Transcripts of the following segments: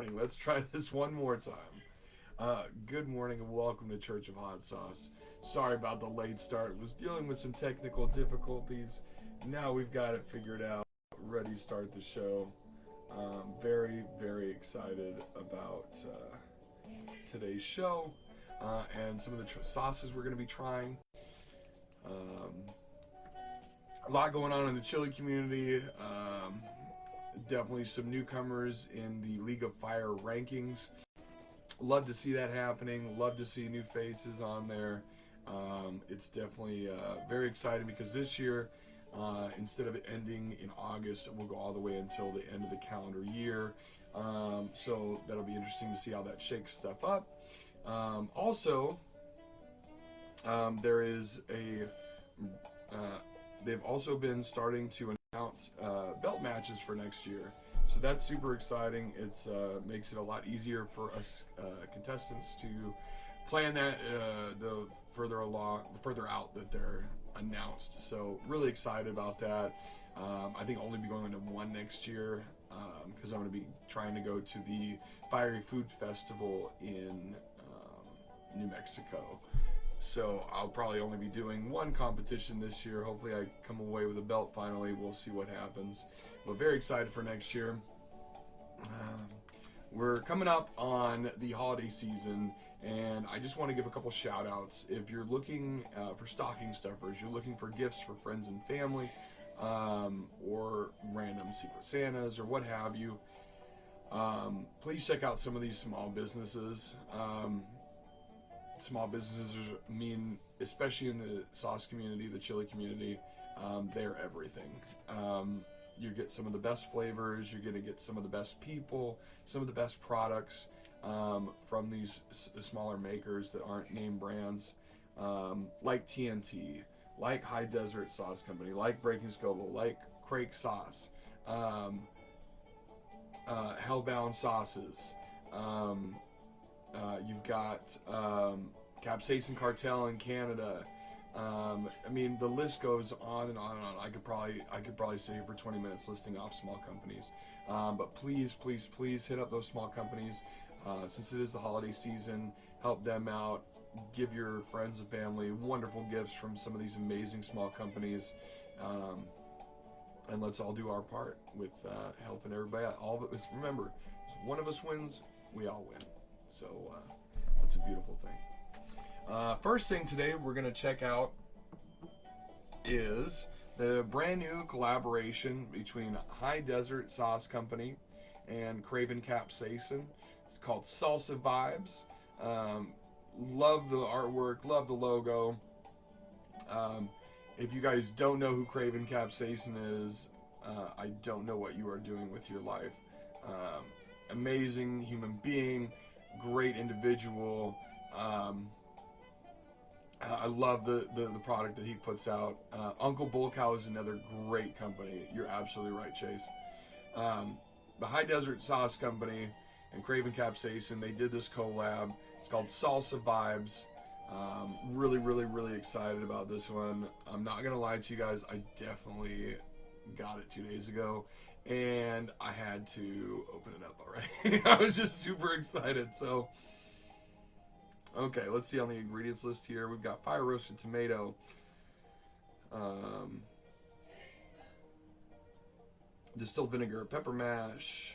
morning. Let's try this one more time. Good morning and welcome to Church of Hot Sauce. Sorry about the late start. Was dealing with some technical difficulties. Now we've got it figured out. Ready to start the show. Very, very excited about today's show and some of the sauces we're going to be trying. A lot going on in the chili community. Definitely some newcomers in the League of Fire rankings. Love to see that happening. Love to see new faces on there. It's definitely very exciting because this year, instead of it ending in August, it will go all the way until the end of the calendar year. So that'll be interesting to see how that shakes stuff up. Also, there is a... they've also been starting to announce belt matches for next year. So that's super exciting. It's makes it a lot easier for us contestants to plan that the further out that they're announced. So really excited about that. I think I'll only be going to one next year because I'm going to be trying to go to the Fiery Food Festival in New Mexico. So I'll probably only be doing one competition this year. Hopefully I come away with a belt finally. We'll see what happens. But very excited for next year. We're coming up on the holiday season, and I just want to give a couple shout outs. If you're looking for stocking stuffers, you're looking for gifts for friends and family, or random Secret Santas or what have you, please check out some of these small businesses. Small businesses mean, especially in the sauce community, the chili community, they're everything. You get some of the best flavors, you're going to get some of the best people, some of the best products from these smaller makers that aren't name brands, like TNT, like High Desert Sauce Company, like Breaking Scoville, like Craving Sauce, Hellbound Sauces. You've got Capsaicin Cartel in Canada. I mean, the list goes on and on and on. I could probably sit here for 20 minutes listing off small companies. But please, please, please hit up those small companies. Since it is the holiday season, help them out. Give your friends and family wonderful gifts from some of these amazing small companies. And let's all do our part with helping everybody out. All of it is, remember, if one of us wins, we all win. So that's a beautiful thing. First thing today we're going to check out is the brand new collaboration between High Desert Sauce Company and Craving Capsaicin. It's called Salsa Vibes. Love the artwork, love the logo. If you guys don't know who Craving Capsaicin is, I don't know what you are doing with your life. Amazing human being, great individual. I love the product that he puts out. Uncle Bull Cow is another great company. You're absolutely right, Chase. The High Desert Sauce Company and Craving Capsaicin, they did this collab. It's called Salsa Vibes. Really, really, really excited about this one. I'm not going to lie to you guys. I definitely got it 2 days ago, and I had to open it up already. I was just super excited. So, okay, let's see on the ingredients list here. We've got fire roasted tomato, distilled vinegar, pepper mash,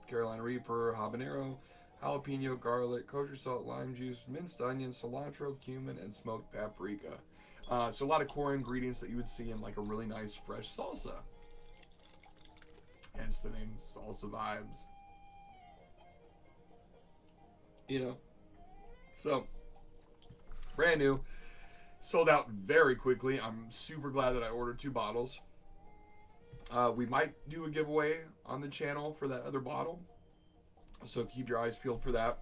Carolina Reaper, habanero, jalapeno, garlic, kosher salt, lime juice, minced onion, cilantro, cumin, and smoked paprika. So a lot of core ingredients that you would see in like a really nice fresh salsa. Hence the name Salsa Vibes. You know. So, brand new. Sold out very quickly. I'm super glad that I ordered 2 bottles. We might do a giveaway on the channel for that other bottle. So keep your eyes peeled for that.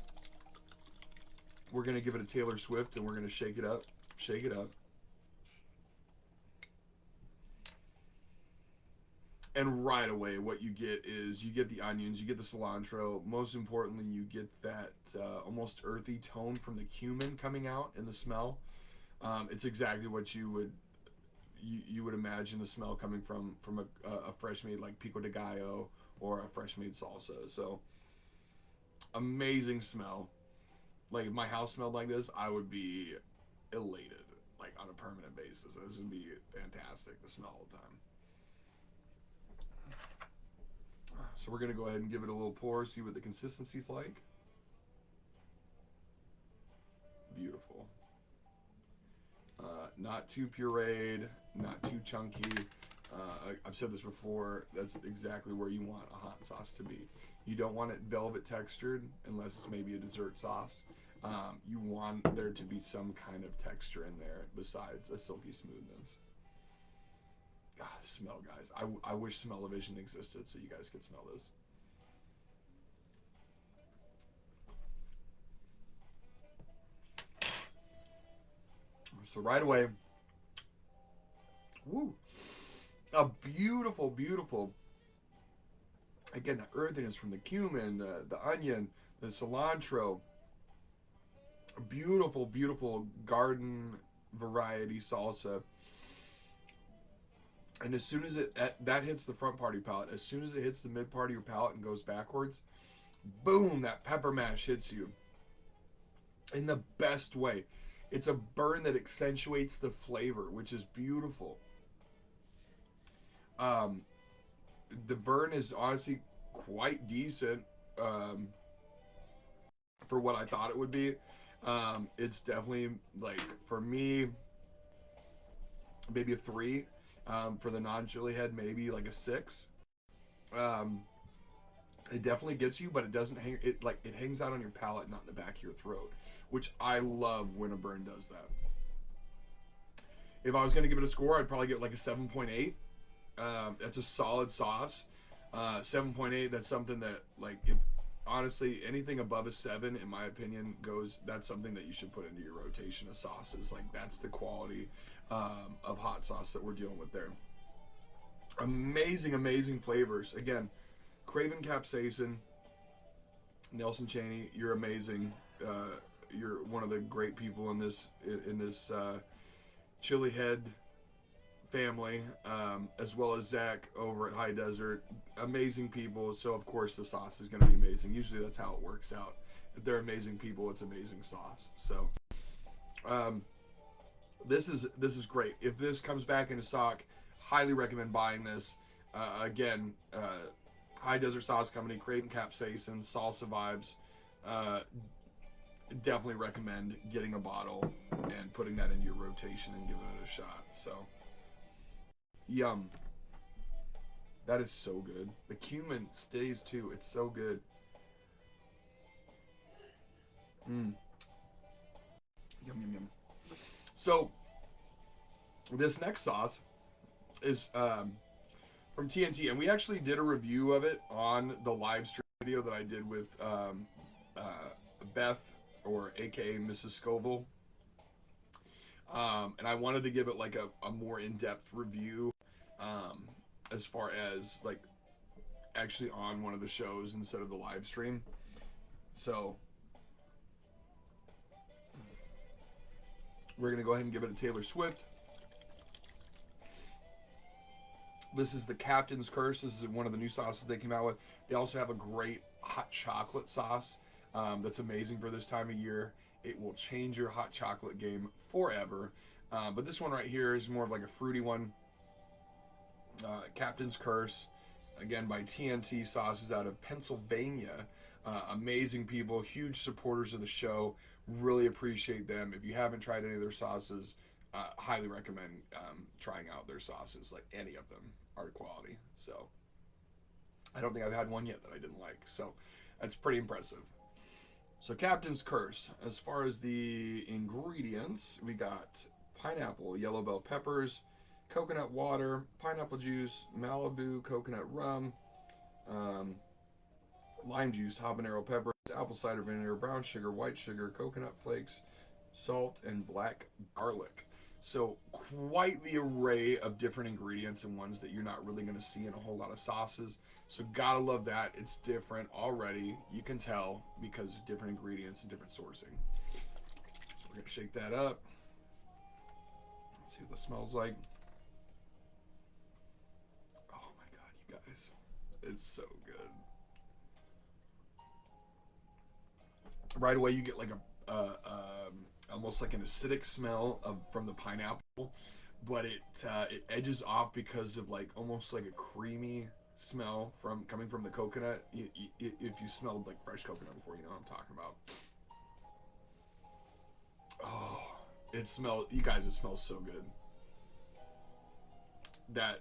We're going to give it a Taylor Swift and we're going to shake it up. Shake it up. And right away, what you get is you get the onions, you get the cilantro. Most importantly, you get that almost earthy tone from the cumin coming out in the smell. It's exactly what you would imagine the smell coming from a fresh made like pico de gallo or a fresh made salsa. So Amazing smell. Like if my house smelled like this, I would be elated, like on a permanent basis. This would be fantastic to smell all the time. So we're gonna go ahead and give it a little pour, see what the consistency's like. Beautiful. Not too pureed, not too chunky. I've said this before, that's exactly where you want a hot sauce to be. You don't want it velvet textured unless it's maybe a dessert sauce. You want there to be some kind of texture in there besides a silky smoothness. God, smell, guys. I wish smell-o-vision existed so you guys could smell this. So right away, woo, a beautiful, beautiful, again, the earthiness from the cumin, the onion, the cilantro, a beautiful, beautiful garden variety salsa. And as soon as that hits the front part of your palate, as soon as it hits the mid part of your palate and goes backwards, boom, that pepper mash hits you in the best way. It's a burn that accentuates the flavor, which is beautiful. The burn is honestly quite decent for what I thought it would be. It's definitely, like, for me, maybe a 3. For the non-chili head, maybe like a 6. It definitely gets you, but it doesn't hang. It hangs out on your palate, not in the back of your throat, which I love when a burn does that. If I was going to give it a score, I'd probably get like a 7.8. That's a solid sauce. 7.8. That's something that, like, if honestly anything above a 7, in my opinion, goes. That's something that you should put into your rotation of sauces. Like, that's the quality of hot sauce that we're dealing with there. Amazing, amazing flavors. Again, Craving Capsaicin, Nelson Cheney, you're amazing. You're one of the great people in this chili head family, as well as Zach over at High Desert. Amazing people. So of course the sauce is going to be amazing. Usually that's how it works out. If they're amazing people, it's amazing sauce. So this is great. If this comes back into stock, highly recommend buying this. Again, High Desert Sauce Company, Craving Capsaicin, Salsa Vibes. Definitely recommend getting a bottle and putting that into your rotation and giving it a shot. So, yum. That is so good. The cumin stays too. It's so good. Yum, yum, yum. So, this next sauce is from TNT, and we actually did a review of it on the live stream video that I did with Beth, or aka Mrs. Scoville. And I wanted to give it like a more in-depth review, as far as like actually on one of the shows instead of the live stream. So we're gonna go ahead and give it a Taylor Swift. This is the Captain's Curse. This is one of the new sauces they came out with. They also have a great hot chocolate sauce that's amazing for this time of year. It will change your hot chocolate game forever. But this one right here is more of like a fruity one. Captain's Curse, again by TNT Sauces out of Pennsylvania. Amazing people, huge supporters of the show. Really appreciate them. If you haven't tried any of their sauces, highly recommend trying out their sauces. Like, any of them are quality. So I don't think I've had one yet that I didn't like. So that's pretty impressive. So Captain's Curse, as far as the ingredients, we got pineapple, yellow bell peppers, coconut water, pineapple juice, Malibu coconut rum, lime juice, habanero peppers, apple cider vinegar, brown sugar, white sugar, coconut flakes, salt, and black garlic. So quite the array of different ingredients and ones that you're not really going to see in a whole lot of sauces. So gotta love that. It's different already. You can tell because of different ingredients and different sourcing. So we're going to shake that up. Let's see what that smells like. Oh my God, you guys. It's so good. right away you get like almost like an acidic smell from the pineapple, but it edges off because of like almost like a creamy smell from coming from the coconut. If you smelled like fresh coconut before, you know what I'm talking about. Oh, it smells, you guys, it smells so good. That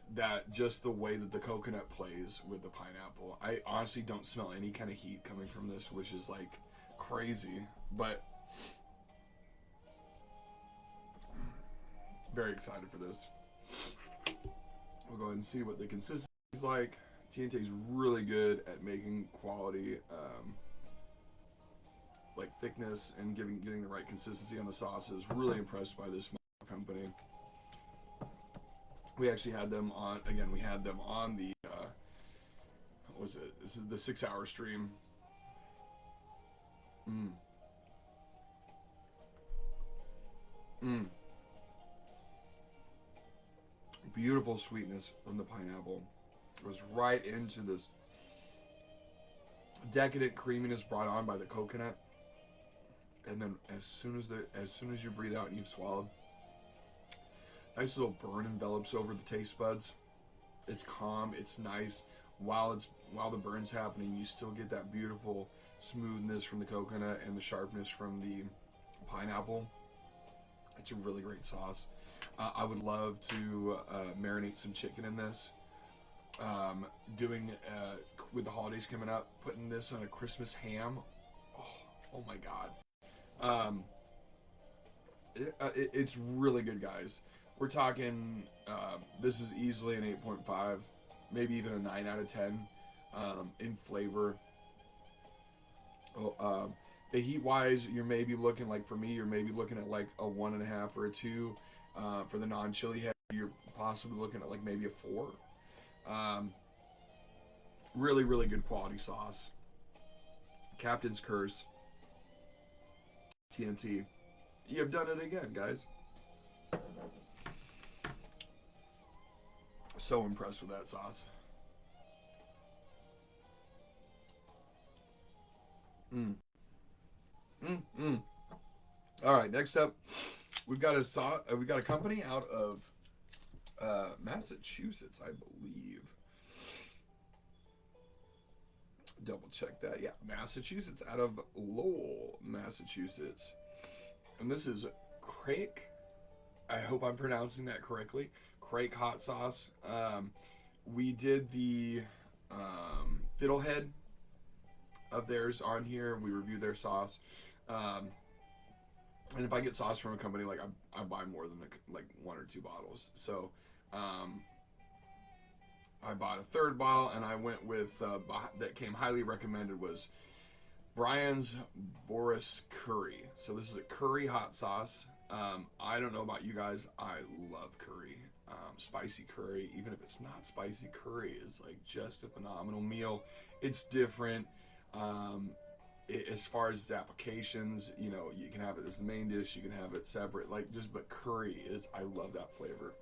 just the way that the coconut plays with the pineapple. I honestly don't smell any kind of heat coming from this, which is like crazy, but very excited for this. We'll go ahead and see what the consistency is like. TNT is really good at making quality, like thickness and getting the right consistency on the sauces. Really impressed by this company. We actually had them on, again, we had them on the, what was it? This is the 6-hour stream. Beautiful sweetness from the pineapple. It goes right into this decadent creaminess brought on by the coconut. And then as soon as you breathe out and you've swallowed, nice little burn envelops over the taste buds. It's calm, it's nice. While the burn's happening, you still get that beautiful smoothness from the coconut and the sharpness from the pineapple. It's a really great sauce. I would love to marinate some chicken in this. Doing with the holidays coming up, putting this on a Christmas ham. Oh my God. It's really good, guys. We're talking, this is easily an 8.5, maybe even a 9 out of 10 in flavor. The heat wise, you're maybe looking, like for me, you're maybe looking at like a 1.5 or a 2. For the non-chili head, you're possibly looking at like maybe a 4. Really, really good quality sauce. Captain's Curse. TNT. You have done it again, guys. So impressed with that sauce. All right, next up, we've got a company out of Massachusetts, I believe. Double check that. Yeah, Massachusetts, out of Lowell, Massachusetts. And this is Crake. I hope I'm pronouncing that correctly. Crake hot sauce. We did the Fiddlehead of theirs on here. We reviewed their sauce. And if I get sauce from a company, like I buy more than like 1 or 2 bottles. So I bought a 3rd bottle, and I went with that came highly recommended was Brian's Boris Curry. So this is a curry hot sauce. I don't know about you guys. I love curry. Spicy curry, even if it's not spicy, curry is like just a phenomenal meal. It's different. As far as its applications, you know, you can have it as the main dish, you can have it separate, like just, but curry is, I love that flavor.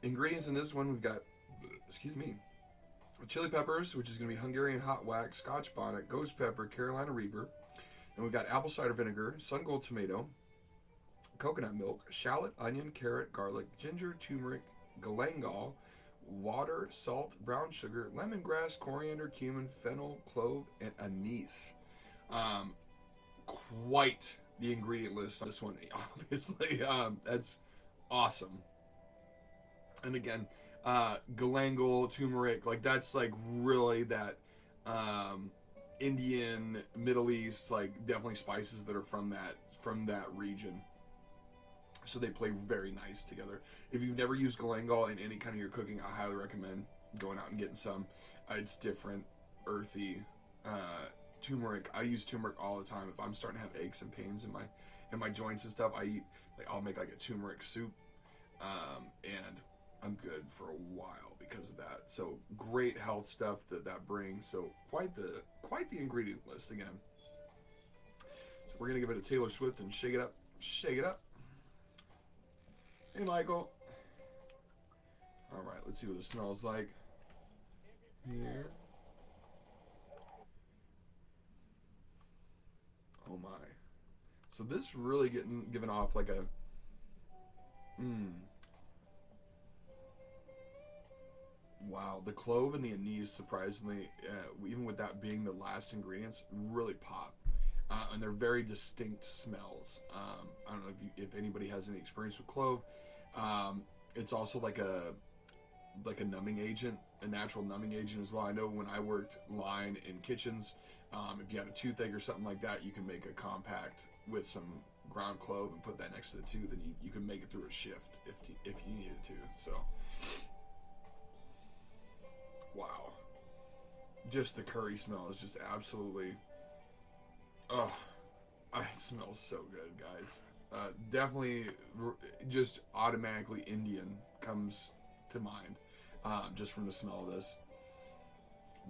Ingredients in this one, we've got, excuse me, chili peppers, which is going to be Hungarian hot wax, Scotch bonnet, ghost pepper, Carolina Reaper. And we've got apple cider vinegar, sun gold tomato, coconut milk, shallot, onion, carrot, garlic, ginger, turmeric, galangal, water, salt, brown sugar, lemongrass, coriander, cumin, fennel, clove, and anise. Quite the ingredient list on this one, obviously. That's awesome. And again, galangal, turmeric, like that's like really that Indian, Middle East, like definitely spices that are from that region. So they play very nice together. If you've never used galangal in any kind of your cooking, I highly recommend going out and getting some. It's different, earthy. Turmeric, I use turmeric all the time. If I'm starting to have aches and pains in my joints and stuff, I'll make like a turmeric soup, and I'm good for a while because of that. So great health stuff that brings. So quite the ingredient list again. So we're gonna give it a Taylor Swift and shake it up, shake it up. Hey, Michael. All right, let's see what it smells like here. So this really giving off like a wow. The clove and the anise, surprisingly, even with that being the last ingredients, really pop. And they're very distinct smells. I don't know if anybody has any experience with clove. It's also like a numbing agent, a natural numbing agent as well. I know when I worked line in kitchens, if you had a toothache or something like that, you can make a compact with some ground clove and put that next to the tooth, and you can make it through a shift if you needed to. So, wow, just the curry smell is just absolutely, oh, it smells so good, guys. Definitely, just automatically Indian comes to mind, just from the smell of this.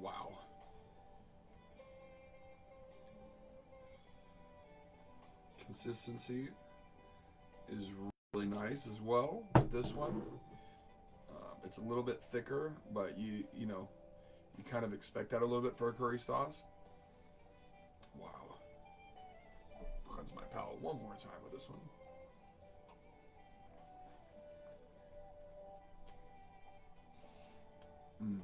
Wow. Consistency is really nice as well with this one. It's a little bit thicker, but you know you kind of expect that a little bit for a curry sauce. Wow. Cleanse my palate one more time with this one. Mm.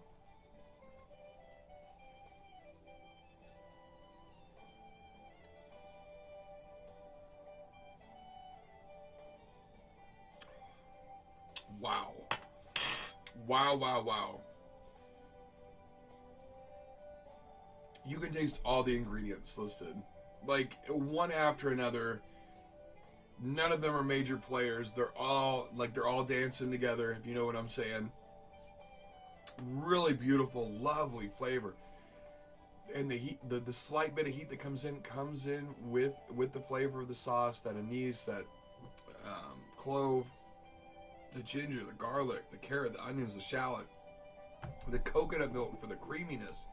Wow. Wow, wow, wow. You can taste all the ingredients listed. Like, one after another. None of them are major players. They're all dancing together, if you know what I'm saying. Really beautiful, lovely flavor. And the heat, the slight bit of heat that comes in with the flavor of the sauce, that anise, that clove, the ginger, the garlic, the carrot, the onions, the shallot, the coconut milk for the creaminess.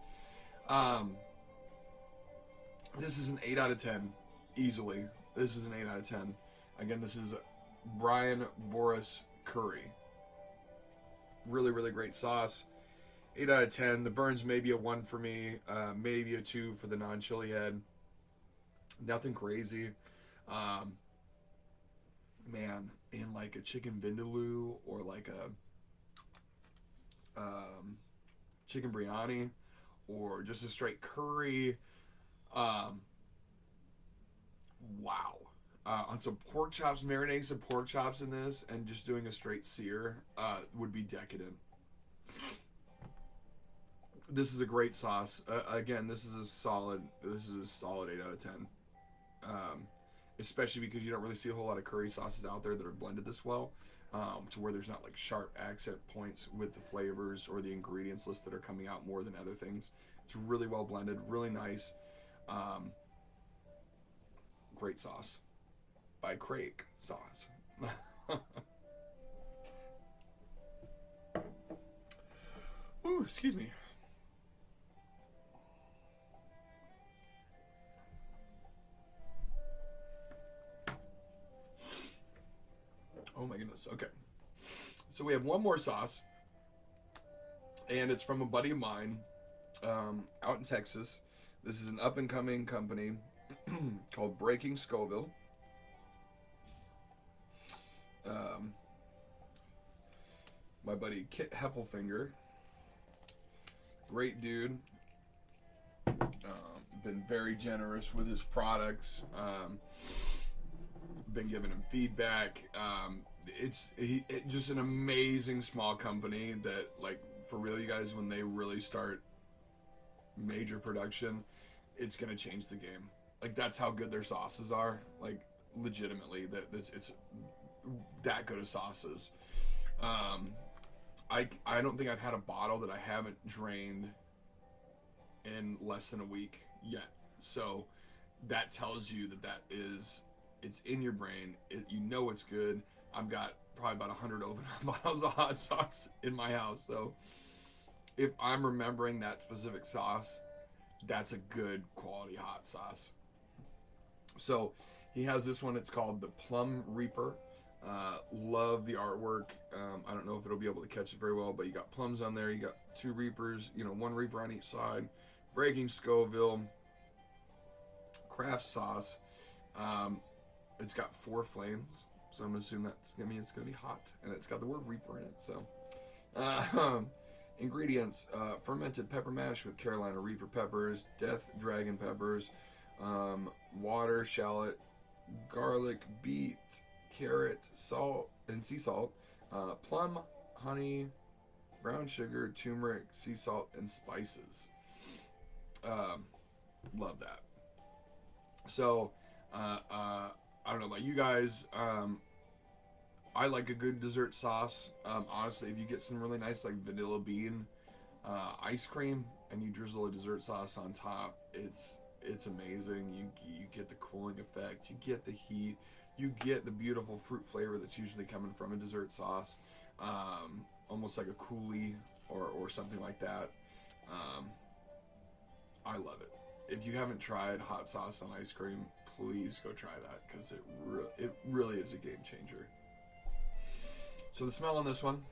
This is an 8 out of 10, easily. This is an 8 out of 10. Again, this is Brian Boris Curry. Really, really great sauce. 8 out of 10. The burns maybe a 1 for me, maybe a 2 for the non-chili head. Nothing crazy. Man, in like a chicken vindaloo or like a chicken biryani or just a straight curry. Wow. On some pork chops, marinating some pork chops in this and just doing a straight sear would be decadent. This is a great sauce. Again, this is a solid 8 out of 10. Especially because you don't really see a whole lot of curry sauces out there that are blended this well, to where there's not like sharp accent points with the flavors or the ingredients list that are coming out more than other things. It's really well blended, really nice. Great sauce by Craig Sauce. Ooh, excuse me. Oh my goodness. Okay. So we have one more sauce, and it's from a buddy of mine out in Texas. This is an up and coming company called Breaking Scoville. My buddy Kit Heffelfinger, great dude. Been very generous with his products. Been giving him feedback. It's just an amazing small company that, like, for real, you guys, when they really start major production, it's gonna change the game. Like, that's how good their sauces are. Like, legitimately, it's that good of sauces. I don't think I've had a bottle that I haven't drained in less than a week yet. So that tells you that it's in your brain. You know it's good. I've got probably about 100 open bottles of hot sauce in my house. So if I'm remembering that specific sauce, that's a good quality hot sauce. So he has this one. It's called the Plum Reaper. Love the artwork. I don't know if it'll be able to catch it very well, but you got plums on there. You got 2 reapers, one reaper on each side. Breaking Scoville, craft sauce. It's got 4 flames, so I'm gonna assume that's gonna mean it's gonna be hot, and it's got the word Reaper in it. So, ingredients: fermented pepper mash with Carolina Reaper peppers, Death Dragon peppers, water, shallot, garlic, beet, carrot, salt, and sea salt, plum, honey, brown sugar, turmeric, sea salt, and spices. Love that. So, I don't know about you guys. I like a good dessert sauce. Honestly, if you get some really nice like vanilla bean ice cream and you drizzle a dessert sauce on top, it's amazing. You get the cooling effect, you get the heat, you get the beautiful fruit flavor that's usually coming from a dessert sauce, almost like a coulis or something like that. I love it. If you haven't tried hot sauce on ice cream, please go try that, because it really is a game changer. So the smell on this one.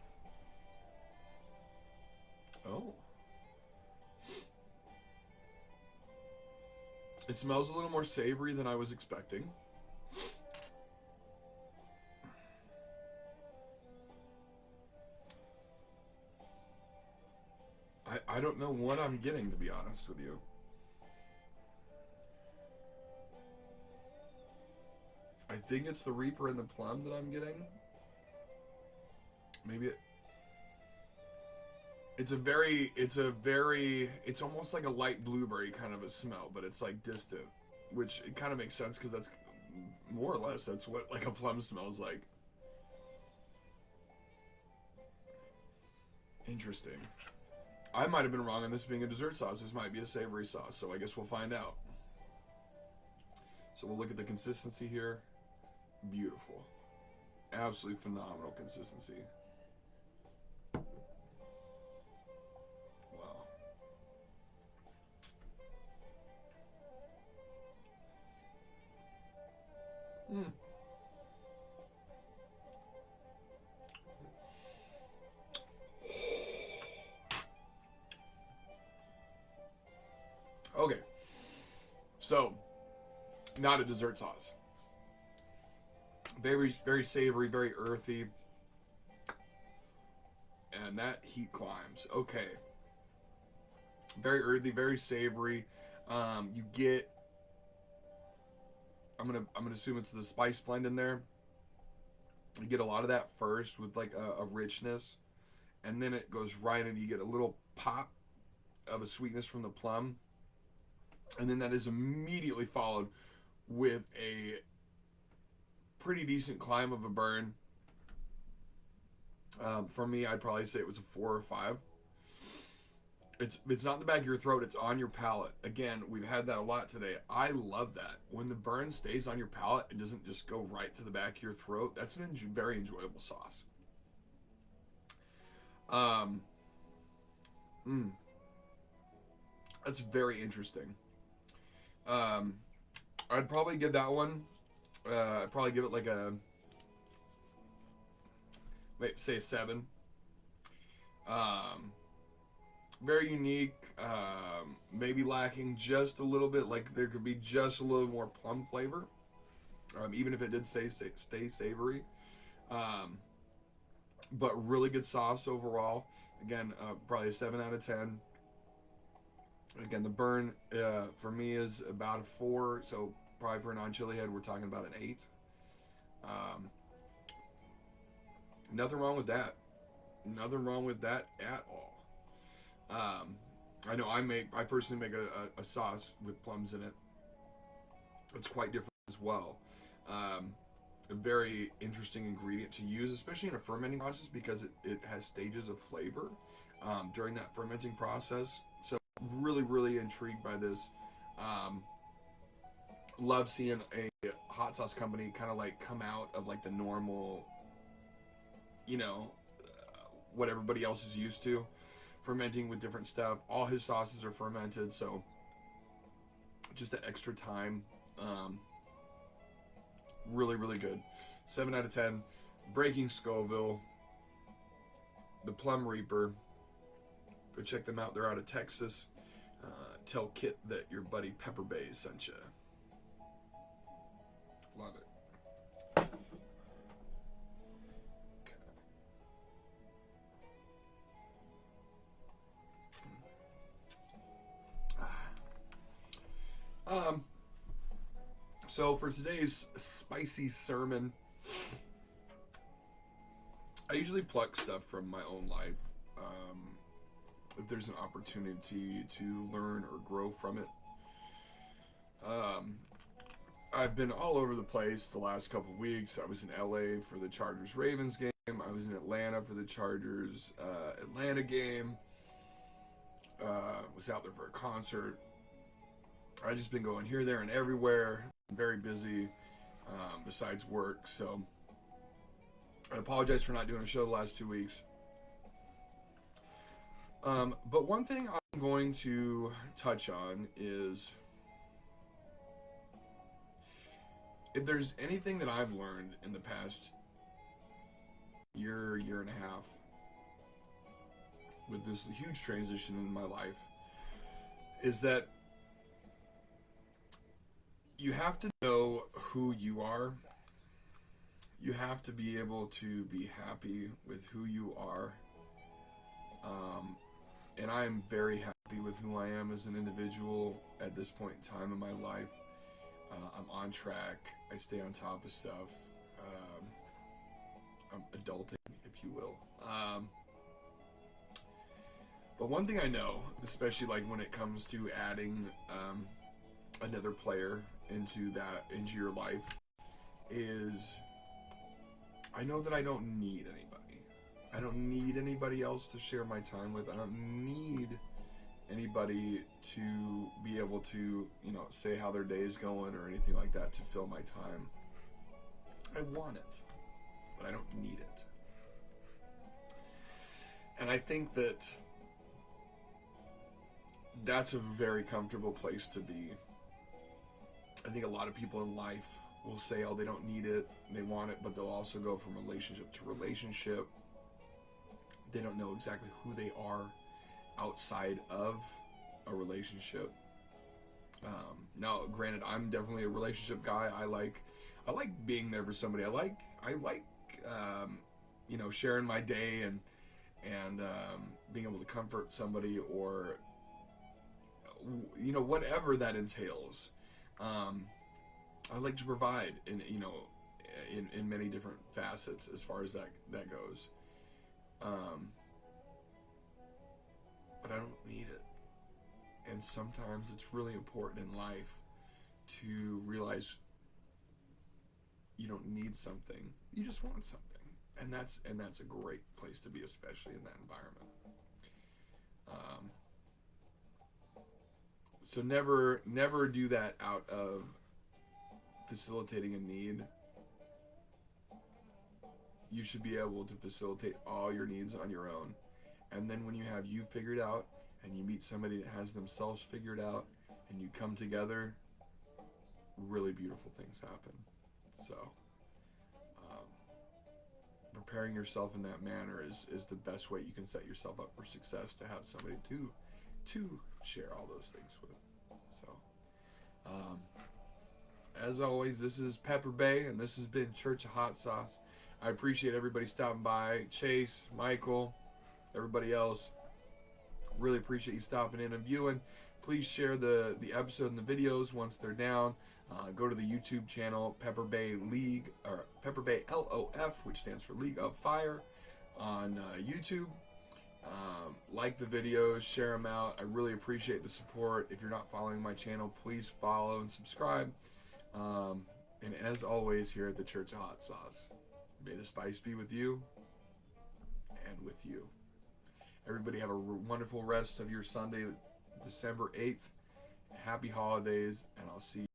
Oh. It smells a little more savory than I was expecting. I don't know what I'm getting, to be honest with you. I think it's the Reaper and the plum that I'm getting. Maybe it's almost like a light blueberry kind of a smell, but it's like distant, which it kind of makes sense because that's more or less that's what like a plum smells like. Interesting. I might have been wrong on this being a dessert sauce. This might be a savory sauce, so I guess we'll find out. So we'll look at the consistency here. Beautiful. Absolutely phenomenal consistency. Wow. Okay. So, not a dessert sauce. Very, very savory, very earthy. And that heat climbs. Okay. Very earthy, very savory. You get, I'm gonna assume it's the spice blend in there. You get a lot of that first with like a richness, and then it goes right in. You get a little pop of a sweetness from the plum, and then that is immediately followed with a pretty decent climb of a burn. For me, I'd probably say it was a 4 or 5. It's not in the back of your throat, it's on your palate. Again, we've had that a lot today. I love that. When the burn stays on your palate, it doesn't just go right to the back of your throat. That's a very enjoyable sauce. That's very interesting. I'd probably give that one, I'd probably give it like a, say a 7. Very unique, maybe lacking just a little bit, like there could be just a little more plum flavor, even if it did stay savory. But really good sauce overall. Again, probably a 7 out of 10. Again, the burn for me is about a 4, so probably for a non-chili head, we're talking about an 8. Nothing wrong with that. Nothing wrong with that at all. I know I personally make a sauce with plums in it. It's quite different as well. A very interesting ingredient to use, especially in a fermenting process, because it has stages of flavor during that fermenting process. So really, really intrigued by this. Love seeing a hot sauce company kind of like come out of like the normal, what everybody else is used to, fermenting with different stuff. All his sauces are fermented, so just the extra time. Really, really good. 7 out of 10. Breaking Scoville. The Plum Reaper. Go check them out. They're out of Texas. Tell Kit that your buddy Pepper Bay sent you. Love it. So for today's spicy sermon, I usually pluck stuff from my own life. If there's an opportunity to learn or grow from it. I've been all over the place the last couple of weeks. I was in LA for the Chargers-Ravens game. I was in Atlanta for the Chargers Atlanta game. Was out there for a concert. I've just been going here, there, and everywhere. I'm very busy besides work. So I apologize for not doing a show the last 2 weeks. But one thing I'm going to touch on is, if there's anything that I've learned in the past year and a half with this huge transition in my life, is that you have to know who you are. You have to be able to be happy with who you are. And I am very happy with who I am as an individual at this point in time in my life. I'm on track. I stay on top of stuff. I'm adulting, if you will. But one thing I know, especially like when it comes to adding another player into your life, is I know that I don't need anybody. I don't need anybody else to share my time with. I don't need anybody to be able to, say how their day is going or anything like that to fill my time. I want it, but I don't need it. And I think that that's a very comfortable place to be. I think a lot of people in life will say, oh, they don't need it, they want it, but they'll also go from relationship to relationship. They don't know exactly who they are outside of a relationship. Now, granted, I'm definitely a relationship guy. I like being there for somebody. I like sharing my day and being able to comfort somebody, or whatever that entails. I like to provide in many different facets as far as that goes. But I don't need it. And sometimes it's really important in life to realize you don't need something. You just want something. And that's a great place to be, especially in that environment. So never do that out of facilitating a need. You should be able to facilitate all your needs on your own. And then when you have you figured out and you meet somebody that has themselves figured out and you come together, really beautiful things happen. So preparing yourself in that manner is the best way you can set yourself up for success, to have somebody to share all those things with. So as always, this is Pepper Bay, and this has been Church of Hot Sauce. I appreciate everybody stopping by. Chase, Michael, everybody else. Really appreciate you stopping in and viewing. Please share the episode and the videos once they're down. Go to the YouTube channel, Pepper Bay League, or Pepper Bay LOF, which stands for League of Fire, on YouTube. Like the videos, share them out. I really appreciate the support. If you're not following my channel, please follow and subscribe. And as always, here at the Church of Hot Sauce, may the spice be with you and with you. Everybody have a wonderful rest of your Sunday, December 8th. Happy holidays, and I'll see you.